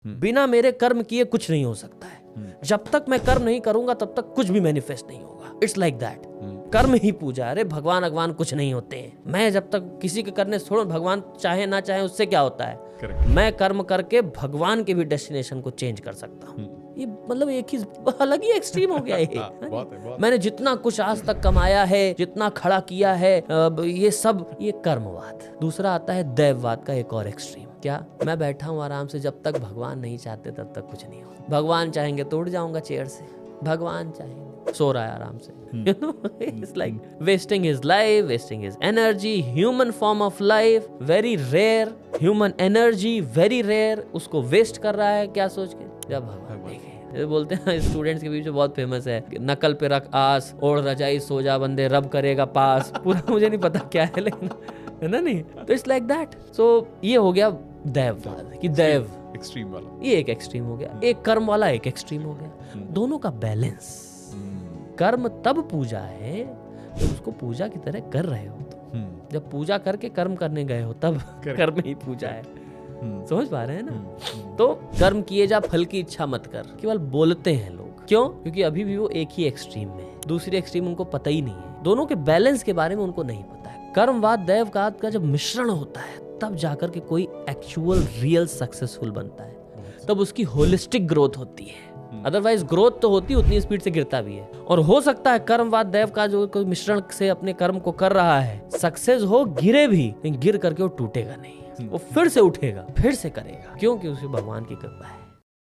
बिना मेरे कर्म किए कुछ नहीं हो सकता है। जब तक मैं कर्म नहीं करूंगा तब तक कुछ भी मैनिफेस्ट नहीं होगा। It's like that. कर्म ही पूजा। अरे भगवान अगवान कुछ नहीं होते हैं। मैं जब तक किसी के करने छोड़ो, भगवान चाहे ना चाहे उससे क्या होता है। Correct. मैं कर्म करके भगवान के भी डेस्टिनेशन को चेंज कर सकता हूँ। ये मतलब एक ही अलग ही एक्सट्रीम हो गया ये। बहुत। मैंने जितना कुछ आज तक कमाया है, जितना खड़ा किया है, ये सब ये कर्मवाद। दूसरा आता है दैववाद का एक और एक्सट्रीम। क्या मैं बैठा हूँ आराम से, जब तक भगवान नहीं चाहते तब तक कुछ नहीं होगा। भगवान चाहेंगे तो उठ जाऊंगा चेयर से, भगवान चाहेंगे सो रहा है आराम से। You know, it's like wasting his life, wasting his energy, human form of life, very rare, human energy, very rare, उसको वेस्ट कर रहा है क्या सोच के। जब भगवान देखे, ये बोलते हैं स्टूडेंट्स के बीच में बहुत फेमस है, नकल पे रख आस, ओढ़ रजाई सो जा बंदे, रब करेगा पास। पूरा मुझे नहीं पता क्या है, लेकिन है ना नहीं, तो इट्स लाइक दैट। सो ये हो गया दैववाद कि दैव एक्सट्रीम वाला, ये एक एक्सट्रीम हो गया, एक कर्म वाला एक एक्सट्रीम हो गया। दोनों का बैलेंस। कर्म तब पूजा है जब उसको पूजा की तरह कर रहे हो तो। जब पूजा करके कर्म करने गए हो तब कर्म ही पूजा है। समझ पा रहे हैं ना। तो कर्म किए जा, फल की इच्छा मत कर, केवल बोलते हैं लोग। क्यों? क्योंकि अभी भी वो एक ही एक्सट्रीम में है, दूसरी एक्सट्रीम उनको पता ही नहीं है। दोनों के बैलेंस के बारे में उनको नहीं पता है। कर्मवाद दैववाद का जब मिश्रण होता है तब जाकर के कोई एक्चुअल रियल सक्सेसफुल बनता है, तब उसकी होलिस्टिक ग्रोथ होती है। अदरवाइज ग्रोथ तो होती, उतनी स्पीड से गिरता भी है। और हो सकता है कर्मवाद दैव का जो कोई मिश्रण से अपने कर्म को कर रहा है, सक्सेस हो, गिरे भी, लेकिन गिर करके वो टूटेगा नहीं, वो फिर से उठेगा, फिर से करेगा। क्योंकि उसे भगवान की कृपा है।